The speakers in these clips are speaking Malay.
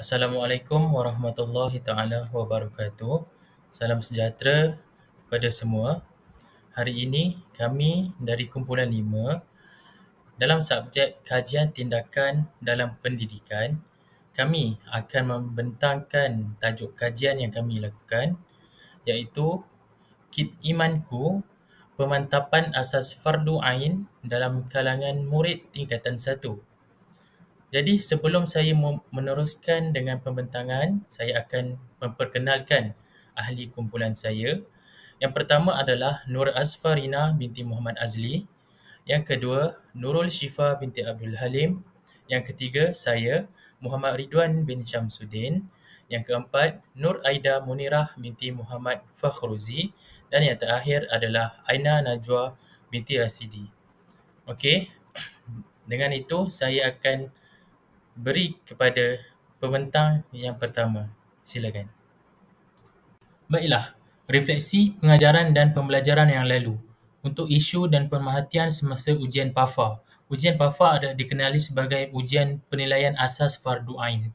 Assalamualaikum warahmatullahi taala wabarakatuh. Salam sejahtera kepada semua. Hari ini kami dari kumpulan 5 dalam subjek kajian tindakan dalam pendidikan, kami akan membentangkan tajuk kajian yang kami lakukan iaitu Kit Imanku, Pemantapan Asas Fardu Ain dalam kalangan murid tingkatan 1. Jadi sebelum saya meneruskan dengan pembentangan, saya akan memperkenalkan ahli kumpulan saya. Yang pertama adalah Nur Azfarina binti Muhammad Azli. Yang kedua, Nurul Syifa binti Abdul Halim. Yang ketiga, saya, Muhammad Ridwan bin Syamsuddin. Yang keempat, Nur Aida Munirah binti Muhammad Fakhruzi. Dan yang terakhir adalah Aina Najwa binti Rasidi. Okey, dengan itu saya akan beri kepada pembentang yang pertama. Silakan. Baiklah, refleksi pengajaran dan pembelajaran yang lalu untuk isu dan pemerhatian semasa ujian PAFA. Ujian PAFA adalah dikenali sebagai ujian penilaian asas fardu ain.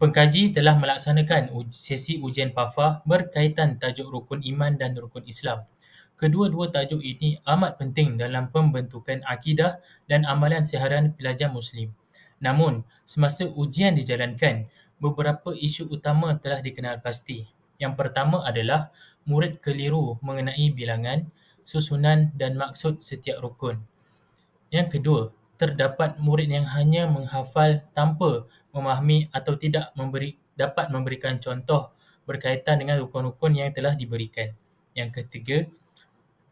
Pengkaji telah melaksanakan sesi ujian PAFA berkaitan tajuk rukun iman dan rukun Islam. Kedua-dua tajuk ini amat penting dalam pembentukan akidah dan amalan seharian pelajar Muslim. Namun, semasa ujian dijalankan, beberapa isu utama telah dikenal pasti. Yang pertama adalah murid keliru mengenai bilangan, susunan dan maksud setiap rukun. Yang kedua, terdapat murid yang hanya menghafal tanpa memahami atau tidak dapat memberikan contoh berkaitan dengan rukun-rukun yang telah diberikan. Yang ketiga,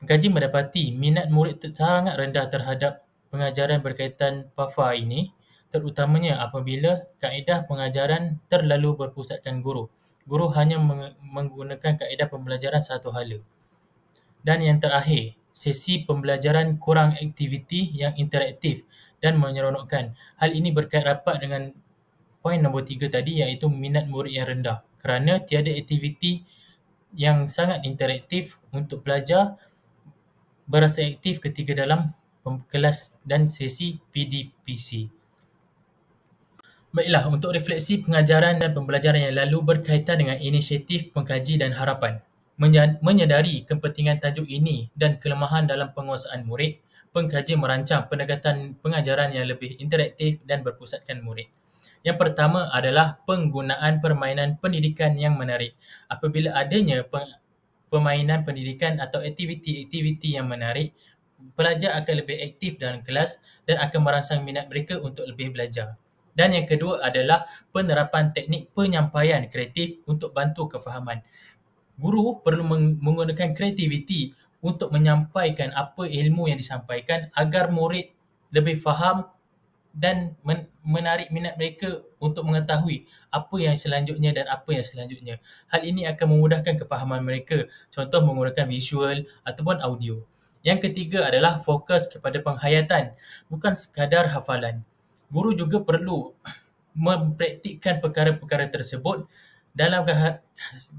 pengkaji mendapati minat murid sangat rendah terhadap pengajaran berkaitan PAFA ini, terutamanya apabila kaedah pengajaran terlalu berpusatkan guru. Guru hanya menggunakan kaedah pembelajaran satu hala. Dan yang terakhir, sesi pembelajaran kurang aktiviti yang interaktif dan menyeronokkan. Hal ini berkait rapat dengan poin nombor 3 tadi, iaitu minat murid yang rendah kerana tiada aktiviti yang sangat interaktif untuk pelajar berasa aktif ketika dalam kelas dan sesi PDPC. Baiklah, untuk refleksi pengajaran dan pembelajaran yang lalu berkaitan dengan inisiatif pengkaji dan harapan. Menyedari kepentingan tajuk ini dan kelemahan dalam penguasaan murid, pengkaji merancang pendekatan pengajaran yang lebih interaktif dan berpusatkan murid. Yang pertama adalah penggunaan permainan pendidikan yang menarik. Apabila adanya permainan pendidikan atau aktiviti-aktiviti yang menarik, pelajar akan lebih aktif dalam kelas dan akan merangsang minat mereka untuk lebih belajar. Dan yang kedua adalah penerapan teknik penyampaian kreatif untuk bantu kefahaman. Guru perlu menggunakan kreativiti untuk menyampaikan apa ilmu yang disampaikan agar murid lebih faham dan menarik minat mereka untuk mengetahui apa yang selanjutnya dan apa yang selanjutnya. Hal ini akan memudahkan kefahaman mereka, contoh menggunakan visual ataupun audio. Yang ketiga adalah fokus kepada penghayatan, bukan sekadar hafalan. Guru juga perlu mempraktikkan perkara-perkara tersebut dalam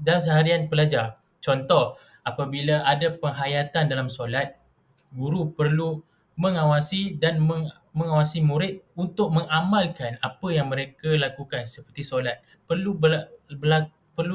seharian pelajar. Contoh, apabila ada penghayatan dalam solat, guru perlu mengawasi dan mengawasi murid untuk mengamalkan apa yang mereka lakukan seperti solat. Perlu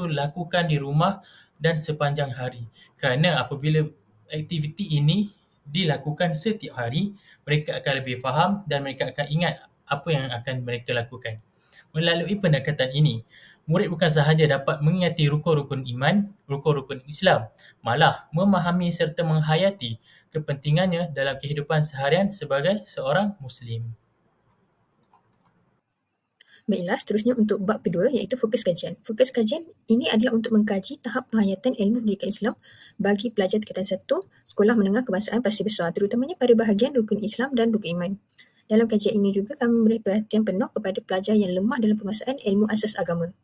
lakukan di rumah dan sepanjang hari. Kerana apabila aktiviti ini dilakukan setiap hari, mereka akan lebih faham dan mereka akan ingat apa yang akan mereka lakukan. Melalui pendekatan ini, murid bukan sahaja dapat mengingati rukun-rukun iman, rukun-rukun Islam, malah memahami serta menghayati kepentingannya dalam kehidupan seharian sebagai seorang Muslim. Baiklah, seterusnya untuk bab kedua iaitu fokus kajian. Fokus kajian ini adalah untuk mengkaji tahap penghayatan ilmu pendidikan Islam bagi pelajar tingkatan 1 sekolah menengah kebangsaan Pasir Besar, terutamanya pada bahagian rukun Islam dan rukun iman. Dalam kajian ini juga kami memberi perhatian penuh kepada pelajar yang lemah dalam penguasaan ilmu asas agama.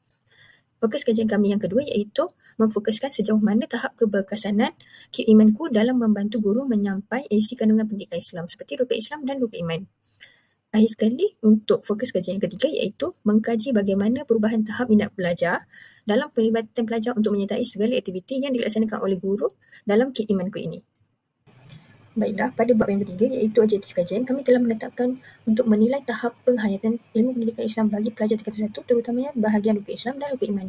Fokus kajian kami yang kedua iaitu memfokuskan sejauh mana tahap keberkesanan Kit Imanku dalam membantu guru menyampai isi kandungan pendidikan Islam seperti rukun Islam dan rukun iman. Akhir sekali, untuk fokus kajian yang ketiga iaitu mengkaji bagaimana perubahan tahap minat pelajar dalam pelibatan pelajar untuk menyertai segala aktiviti yang dilaksanakan oleh guru dalam Kit Imanku ini. Baiklah, pada bab yang ketiga iaitu objektif kajian, kami telah menetapkan untuk menilai tahap penghayatan ilmu pendidikan Islam bagi pelajar tingkatan 1 terutamanya bahagian rukun Islam dan rukun iman.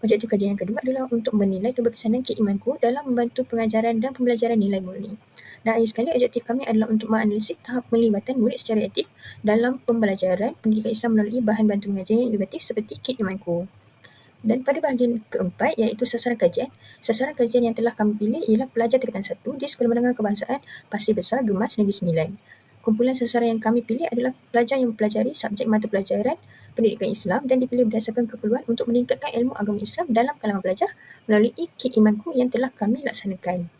Objektif kajian yang kedua adalah untuk menilai keberkesanan keimanku dalam membantu pengajaran dan pembelajaran nilai murni. Dan akhir sekali, objektif kami adalah untuk menganalisis tahap penglibatan murid secara aktif dalam pembelajaran pendidikan Islam melalui bahan bantu mengajar yang inovatif seperti kit imanku. Dan pada bahagian keempat iaitu sasaran kajian yang telah kami pilih ialah pelajar tingkatan 1 di Sekolah Menengah Kebangsaan Pasir Besar Gemas Negeri Sembilan. Kumpulan sasaran yang kami pilih adalah pelajar yang mempelajari subjek mata pelajaran pendidikan Islam dan dipilih berdasarkan keperluan untuk meningkatkan ilmu agama Islam dalam kalangan pelajar melalui kit imanku yang telah kami laksanakan.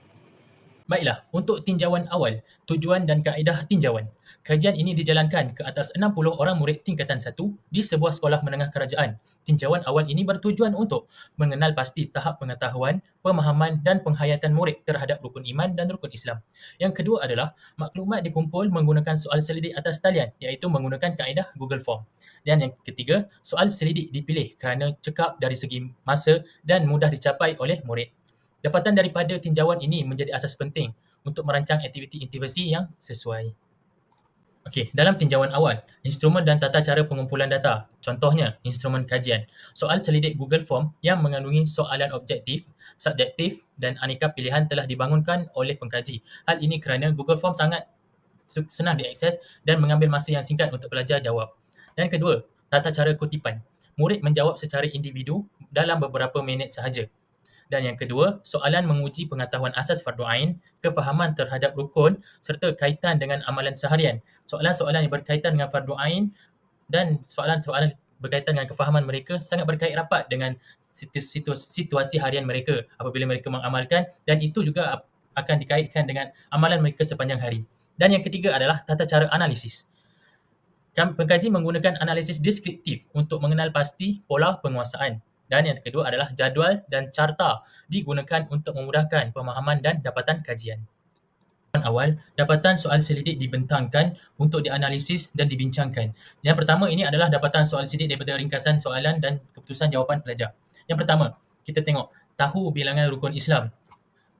Baiklah, untuk tinjauan awal, tujuan dan kaedah tinjauan. Kajian ini dijalankan ke atas 60 orang murid tingkatan 1 di sebuah sekolah menengah kerajaan. Tinjauan awal ini bertujuan untuk mengenal pasti tahap pengetahuan, pemahaman dan penghayatan murid terhadap rukun iman dan rukun Islam. Yang kedua adalah maklumat dikumpul menggunakan soal selidik atas talian iaitu menggunakan kaedah Google Form. Dan yang ketiga, soal selidik dipilih kerana cekap dari segi masa dan mudah dicapai oleh murid. Dapatan daripada tinjauan ini menjadi asas penting untuk merancang aktiviti intervensi yang sesuai. Okey, dalam tinjauan awal, instrumen dan tata cara pengumpulan data. Contohnya, instrumen kajian. Soal selidik Google Form yang mengandungi soalan objektif, subjektif dan aneka pilihan telah dibangunkan oleh pengkaji. Hal ini kerana Google Form sangat senang diakses dan mengambil masa yang singkat untuk pelajar jawab. Dan kedua, tata cara kutipan. Murid menjawab secara individu dalam beberapa minit sahaja. Dan yang kedua, soalan menguji pengetahuan asas fardu ain, kefahaman terhadap rukun serta kaitan dengan amalan seharian. Soalan-soalan yang berkaitan dengan fardu ain dan soalan-soalan berkaitan dengan kefahaman mereka sangat berkait rapat dengan situasi harian mereka apabila mereka mengamalkan, dan itu juga akan dikaitkan dengan amalan mereka sepanjang hari. Dan yang ketiga adalah tata cara analisis. Pengkaji menggunakan analisis deskriptif untuk mengenal pasti pola penguasaan. Dan yang kedua adalah jadual dan carta digunakan untuk memudahkan pemahaman dan dapatan kajian. Awal, dapatan soal selidik dibentangkan untuk dianalisis dan dibincangkan. Yang pertama ini adalah dapatan soal selidik daripada ringkasan soalan dan keputusan jawapan pelajar. Yang pertama, kita tengok tahu bilangan rukun Islam.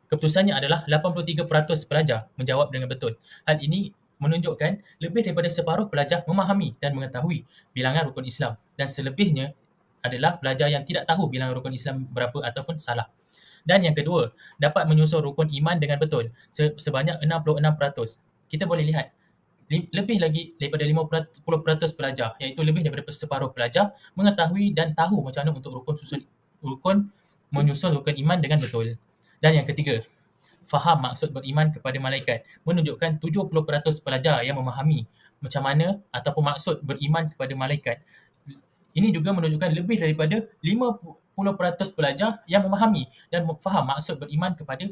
Keputusannya adalah 83% pelajar menjawab dengan betul. Hal ini menunjukkan lebih daripada separuh pelajar memahami dan mengetahui bilangan rukun Islam, dan selebihnya adalah pelajar yang tidak tahu bilangan rukun Islam berapa ataupun salah. Dan yang kedua, dapat menyusun rukun iman dengan betul sebanyak 66%. Kita boleh lihat lebih lagi daripada 50% pelajar, iaitu lebih daripada separuh pelajar mengetahui dan tahu macam mana untuk menyusun rukun iman dengan betul. Dan yang ketiga, faham maksud beriman kepada malaikat, menunjukkan 70% pelajar yang memahami macam mana ataupun maksud beriman kepada malaikat. Ini juga menunjukkan lebih daripada 50% pelajar yang memahami dan faham maksud beriman kepada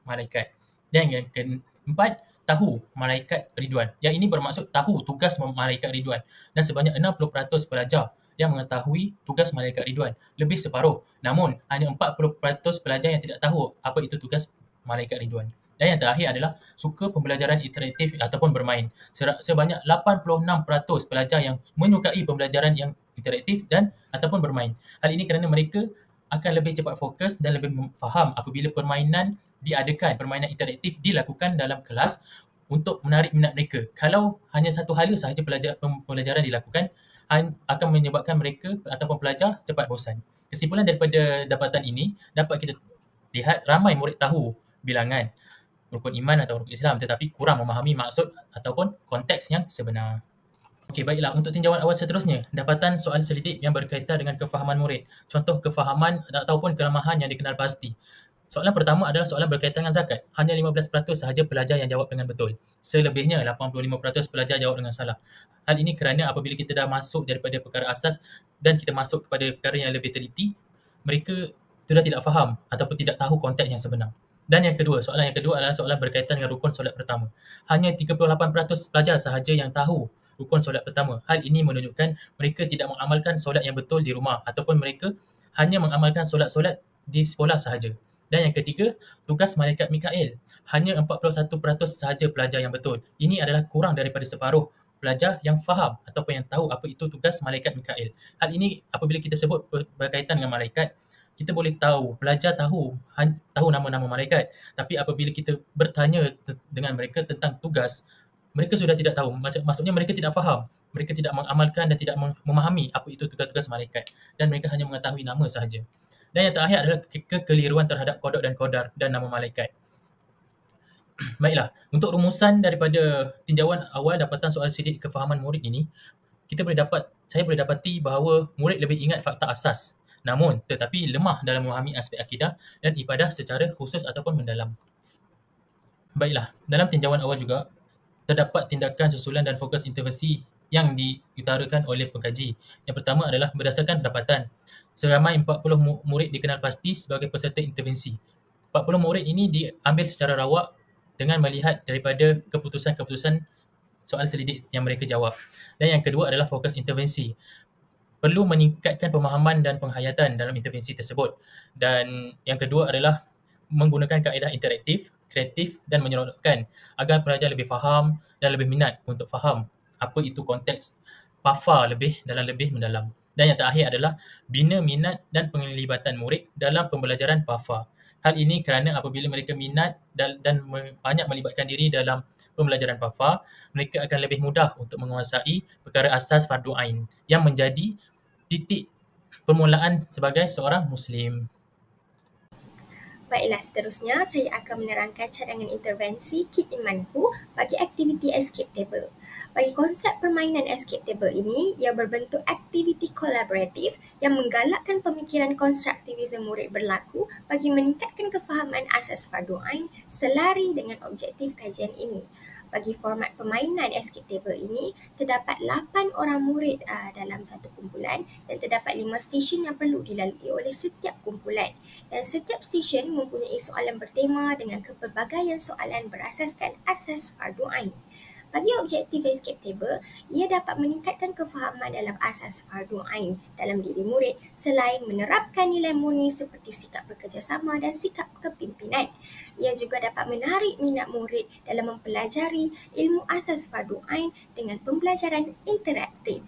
malaikat. Dan yang keempat, tahu malaikat Ridwan. Yang ini bermaksud tahu tugas malaikat Ridwan. Dan sebanyak 60% pelajar yang mengetahui tugas malaikat Ridwan. Lebih separuh. Namun, hanya 40% pelajar yang tidak tahu apa itu tugas malaikat Ridwan. Dan yang terakhir adalah suka pembelajaran interaktif ataupun bermain. Sebanyak 86% pelajar yang menyukai pembelajaran yang interaktif dan ataupun bermain. Hal ini kerana mereka akan lebih cepat fokus dan lebih faham apabila permainan diadakan, permainan interaktif dilakukan dalam kelas untuk menarik minat mereka. Kalau hanya satu hala sahaja pembelajaran dilakukan, akan menyebabkan mereka ataupun pelajar cepat bosan. Kesimpulan daripada dapatan ini, dapat kita lihat ramai murid tahu bilangan rukun iman atau rukun Islam tetapi kurang memahami maksud ataupun konteks yang sebenar. Okey, baiklah. Untuk tinjauan awal seterusnya, dapatan soal selidik yang berkaitan dengan kefahaman murid. Contoh kefahaman ataupun kelemahan yang dikenal pasti. Soalan pertama adalah soalan berkaitan dengan zakat. Hanya 15% sahaja pelajar yang jawab dengan betul. Selebihnya 85% pelajar jawab dengan salah. Hal ini kerana apabila kita dah masuk daripada perkara asas dan kita masuk kepada perkara yang lebih teliti, mereka sudah tidak faham ataupun tidak tahu konteks yang sebenar. Dan yang kedua, soalan yang kedua adalah soalan berkaitan dengan rukun solat pertama. Hanya 38% pelajar sahaja yang tahu rukun solat pertama. Hal ini menunjukkan mereka tidak mengamalkan solat yang betul di rumah ataupun mereka hanya mengamalkan solat-solat di sekolah sahaja. Dan yang ketiga, tugas malaikat Mikail. Hanya 41% sahaja pelajar yang betul. Ini adalah kurang daripada separuh pelajar yang faham ataupun yang tahu apa itu tugas malaikat Mikail. Hal ini apabila kita sebut berkaitan dengan malaikat, kita boleh tahu, pelajar tahu nama-nama malaikat. Tapi apabila kita bertanya dengan mereka tentang tugas, mereka sudah tidak tahu. Maksudnya mereka tidak faham. Mereka tidak mengamalkan dan tidak memahami apa itu tugas-tugas malaikat. Dan mereka hanya mengetahui nama sahaja. Dan yang terakhir adalah kekeliruan terhadap qada dan qadar dan nama malaikat. Baiklah, untuk rumusan daripada tinjauan awal dapatan soal sidik kefahaman murid ini, saya boleh dapati bahawa murid lebih ingat fakta asas, namun tetapi lemah dalam memahami aspek akidah dan ibadah secara khusus ataupun mendalam. Baiklah, dalam tinjauan awal juga, terdapat tindakan susulan dan fokus intervensi yang diutarakan oleh pengkaji. Yang pertama adalah berdasarkan dapatan. Seramai 40 murid dikenal pasti sebagai peserta intervensi. 40 murid ini diambil secara rawak dengan melihat daripada keputusan-keputusan soal selidik yang mereka jawab. Dan yang kedua adalah fokus intervensi. Perlu meningkatkan pemahaman dan penghayatan dalam intervensi tersebut. Dan yang kedua adalah menggunakan kaedah interaktif, kreatif dan menyeronokkan agar pelajar lebih faham dan lebih minat untuk faham apa itu konteks PAFA lebih mendalam. Dan yang terakhir adalah bina minat dan penglibatan murid dalam pembelajaran PAFA. Hal ini kerana apabila mereka minat dan banyak melibatkan diri dalam pembelajaran PAFA, mereka akan lebih mudah untuk menguasai perkara asas fardu ain yang menjadi titik permulaan sebagai seorang Muslim. Baiklah, seterusnya saya akan menerangkan cadangan intervensi kit imanku bagi aktiviti escape table. Bagi konsep permainan escape table ini, ia berbentuk aktiviti kolaboratif yang menggalakkan pemikiran konstruktivisme murid berlaku bagi meningkatkan kefahaman asas fardu ain selari dengan objektif kajian ini. Bagi format permainan escape table ini, terdapat 8 orang murid dalam satu kumpulan dan terdapat 5 stesen yang perlu dilalui oleh setiap kumpulan. Dan setiap stesen mempunyai soalan bertema dengan kepelbagaian soalan berasaskan asas fardu ain. Bagi objektif escape table, ia dapat meningkatkan kefahaman dalam asas fardu ain dalam diri murid selain menerapkan nilai murni seperti sikap bekerjasama dan sikap kepimpinan. Ia juga dapat menarik minat murid dalam mempelajari ilmu asas fardu ain dengan pembelajaran interaktif.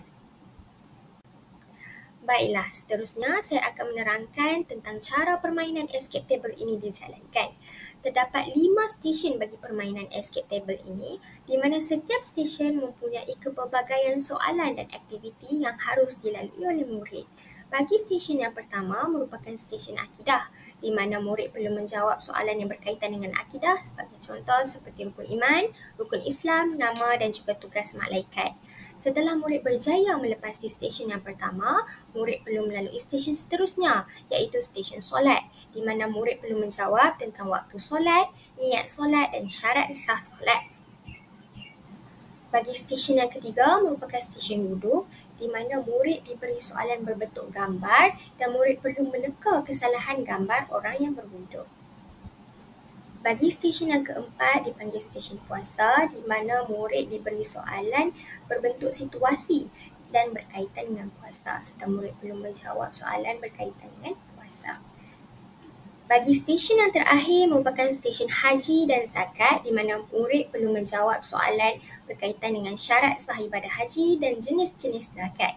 Baiklah, seterusnya saya akan menerangkan tentang cara permainan escape table ini dijalankan. Terdapat 5 stesen bagi permainan escape table ini, di mana setiap stesen mempunyai kepelbagaian soalan dan aktiviti yang harus dilalui oleh murid. Bagi stesen yang pertama merupakan stesen akidah, di mana murid perlu menjawab soalan yang berkaitan dengan akidah sebagai contoh seperti rukun iman, rukun Islam, nama dan juga tugas malaikat. Setelah murid berjaya melepasi stesen yang pertama, murid perlu melalui stesen seterusnya, iaitu stesen solat, di mana murid perlu menjawab tentang waktu solat, niat solat dan syarat sah solat. Bagi stesen yang ketiga merupakan stesen wuduk, di mana murid diberi soalan berbentuk gambar dan murid perlu meneka kesalahan gambar orang yang berwuduk. Bagi stesen yang keempat dipanggil stesen puasa, di mana murid diberi soalan berbentuk situasi dan berkaitan dengan puasa, serta murid perlu menjawab soalan berkaitan dengan puasa. Bagi stesen yang terakhir merupakan stesen haji dan zakat, di mana murid perlu menjawab soalan berkaitan dengan syarat sah ibadah haji dan jenis-jenis zakat.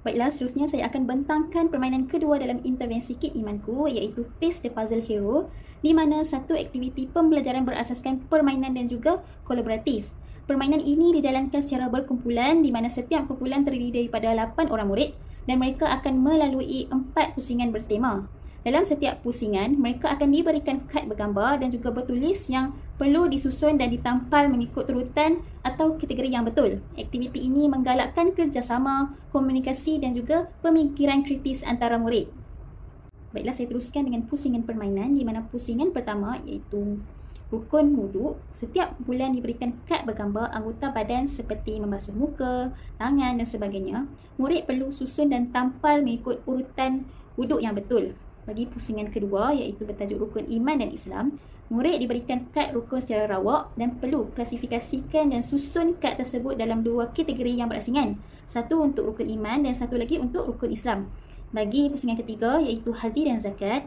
Baiklah, seterusnya saya akan bentangkan permainan kedua dalam intervensi kit imanku, iaitu Piece the Puzzle Hero, di mana satu aktiviti pembelajaran berasaskan permainan dan juga kolaboratif. Permainan ini dijalankan secara berkumpulan, di mana setiap kumpulan terdiri daripada 8 orang murid dan mereka akan melalui 4 pusingan bertema. Dalam setiap pusingan, mereka akan diberikan kad bergambar dan juga bertulis yang perlu disusun dan ditampal mengikut urutan atau kategori yang betul. Aktiviti ini menggalakkan kerjasama, komunikasi dan juga pemikiran kritis antara murid. Baiklah, saya teruskan dengan pusingan permainan, di mana pusingan pertama iaitu rukun wuduk. Setiap kumpulan diberikan kad bergambar anggota badan seperti membasuh muka, tangan dan sebagainya. Murid perlu susun dan tampal mengikut urutan wuduk yang betul. Bagi pusingan kedua iaitu bertajuk rukun iman dan Islam, murid diberikan kad rukun secara rawak dan perlu klasifikasikan dan susun kad tersebut dalam 2 kategori yang berasingan. Satu untuk rukun iman dan satu lagi untuk rukun Islam. Bagi pusingan ketiga iaitu haji dan zakat,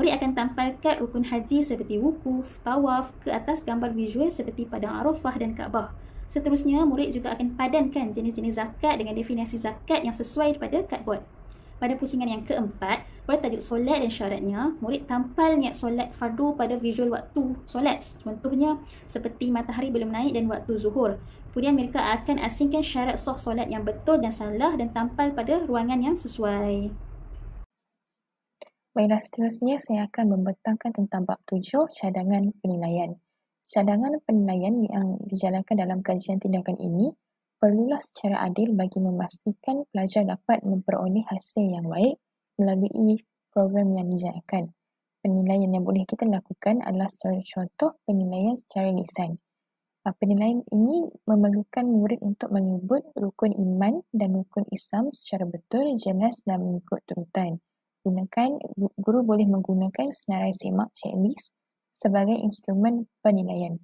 murid akan tampal kad rukun haji seperti wukuf, tawaf ke atas gambar visual seperti padang Arafah dan Kaabah. Seterusnya, murid juga akan padankan jenis-jenis zakat dengan definisi zakat yang sesuai pada kadbord. Pada pusingan yang keempat, bertajuk solat dan syaratnya, murid tampal niat solat fardu pada visual waktu solat. Contohnya seperti matahari belum naik dan waktu zuhur. Kemudian mereka akan asingkan syarat sah solat yang betul dan salah dan tampal pada ruangan yang sesuai. Baiklah, seterusnya saya akan membentangkan tentang bab 7, cadangan penilaian. Cadangan penilaian yang dijalankan dalam kajian tindakan ini perlulah secara adil bagi memastikan pelajar dapat memperoleh hasil yang baik melalui program yang dijalankan. Penilaian yang boleh kita lakukan adalah secara contoh penilaian secara lisan. Penilaian ini memerlukan murid untuk menyebut rukun iman dan rukun Islam secara betul, jelas dan mengikut turutan. Guru boleh menggunakan senarai semak checklist sebagai instrumen penilaian.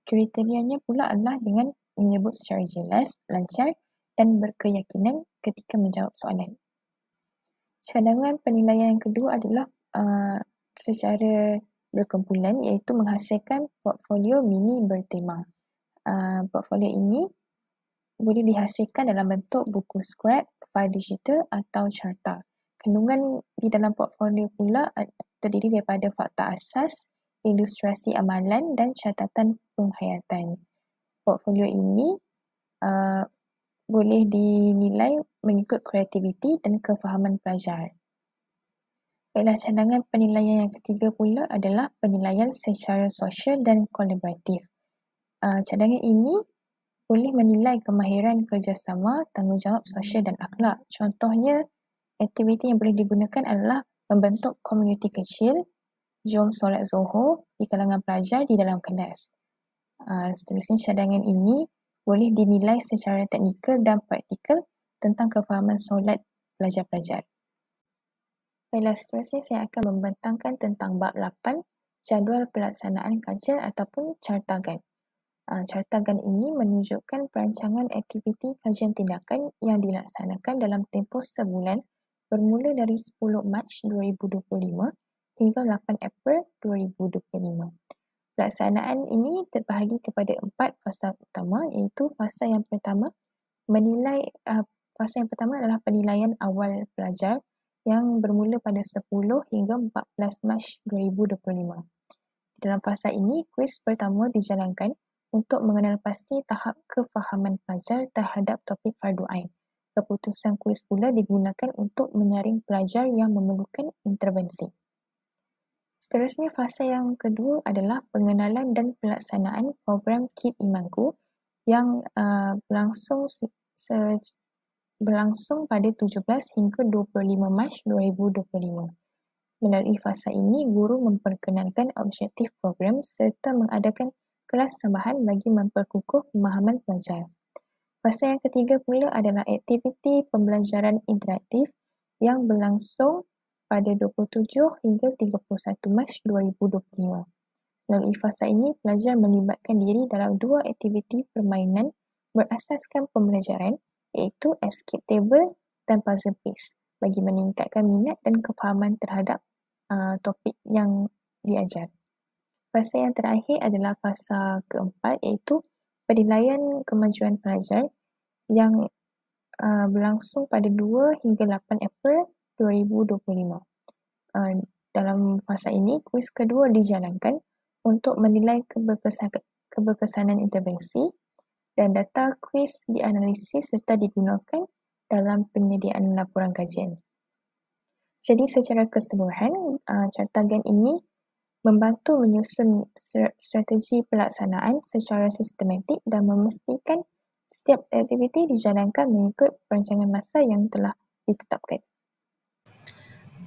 Kriterianya pula adalah dengan menyebut secara jelas, lancar dan berkeyakinan ketika menjawab soalan. Cadangan penilaian yang kedua adalah secara berkumpulan, iaitu menghasilkan portfolio mini bertema. Portfolio ini boleh dihasilkan dalam bentuk buku scrap, file digital atau carta. Kandungan di dalam portfolio pula terdiri daripada fakta asas, ilustrasi amalan dan catatan penghayatan. Portfolio ini boleh dinilai mengikut kreativiti dan kefahaman pelajar. Baiklah, cadangan penilaian yang ketiga pula adalah penilaian secara sosial dan kolaboratif. Cadangan ini boleh menilai kemahiran kerjasama, tanggungjawab sosial dan akhlak. Contohnya, aktiviti yang boleh digunakan adalah membentuk komuniti kecil, jom solat zuhur di kalangan pelajar di dalam kelas. Seterusnya, cadangan ini boleh dinilai secara teknikal dan praktikal tentang kefahaman solat pelajar-pelajar. Baiklah, seterusnya saya akan membentangkan tentang bab 8, jadual pelaksanaan kajian ataupun cartagan. Cartagan ini menunjukkan perancangan aktiviti kajian tindakan yang dilaksanakan dalam tempoh sebulan bermula dari 10 Mac 2025 hingga 8 April 2025. Pelaksanaan ini terbahagi kepada 4 fasa utama, iaitu fasa yang pertama adalah penilaian awal pelajar yang bermula pada 10 hingga 14 Mac 2025. Dalam fasa ini, kuis pertama dijalankan untuk mengenal pasti tahap kefahaman pelajar terhadap topik fardu ain. Keputusan kuis pula digunakan untuk menyaring pelajar yang memerlukan intervensi. Seterusnya, fasa yang kedua adalah pengenalan dan pelaksanaan program KIT Imanku yang berlangsung pada 17 hingga 25 Mac 2025. Melalui fasa ini, guru memperkenalkan objektif program serta mengadakan kelas tambahan bagi memperkukuh pemahaman pelajar. Fasa yang ketiga pula adalah aktiviti pembelajaran interaktif yang berlangsung pada 27 hingga 31 Mac 2025. Melalui fasa ini, pelajar melibatkan diri dalam 2 aktiviti permainan berasaskan pembelajaran, iaitu escape table dan puzzle piece, bagi meningkatkan minat dan kefahaman terhadap topik yang diajar. Fasa yang terakhir adalah fasa keempat, iaitu penilaian kemajuan pelajar yang berlangsung pada 2 hingga 8 April 2025. Dalam fasa ini, kuis kedua dijalankan untuk menilai keberkesanan intervensi dan data kuis dianalisis serta digunakan dalam penyediaan laporan kajian. Jadi secara keseluruhan, cartagan ini membantu menyusun strategi pelaksanaan secara sistematik dan memastikan setiap aktiviti dijalankan mengikut perancangan masa yang telah ditetapkan.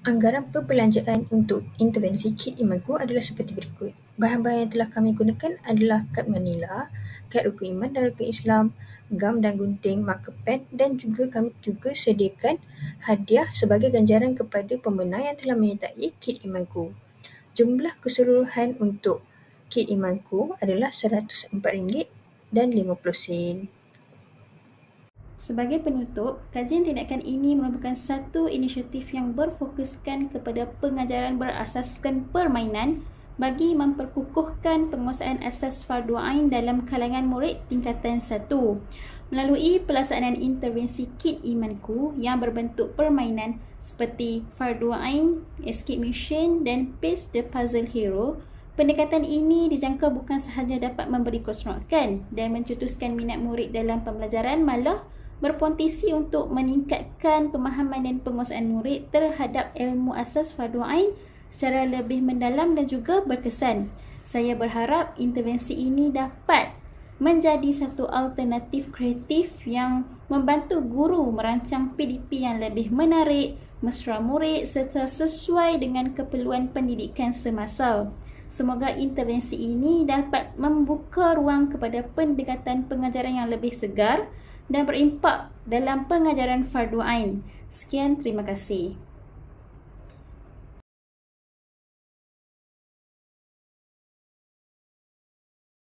Anggaran perbelanjaan untuk intervensi KIT Imanku adalah seperti berikut. Bahan-bahan yang telah kami gunakan adalah kad manila, kad rukun iman dan rukun Islam, gam dan gunting, marker pen dan kami juga sediakan hadiah sebagai ganjaran kepada pemenang yang telah menyertai KIT Imanku. Jumlah keseluruhan untuk KIT Imanku adalah RM104.50. Sebagai penutup, kajian tindakan ini merupakan satu inisiatif yang berfokuskan kepada pengajaran berasaskan permainan bagi memperkukuhkan penguasaan asas fardu ain dalam kalangan murid tingkatan 1 melalui pelaksanaan intervensi kit imanku yang berbentuk permainan seperti fardu ain, escape mission dan pace the puzzle hero. Pendekatan ini dijangka bukan sahaja dapat memberi keseronokan dan mencetuskan minat murid dalam pembelajaran, malah berpotensi untuk meningkatkan pemahaman dan penguasaan murid terhadap ilmu asas fardu ain secara lebih mendalam dan juga berkesan. Saya berharap intervensi ini dapat menjadi satu alternatif kreatif yang membantu guru merancang PDP yang lebih menarik, mesra murid serta sesuai dengan keperluan pendidikan semasa. Semoga intervensi ini dapat membuka ruang kepada pendekatan pengajaran yang lebih segar dan berimpak dalam pengajaran fardu ain. Sekian, terima kasih.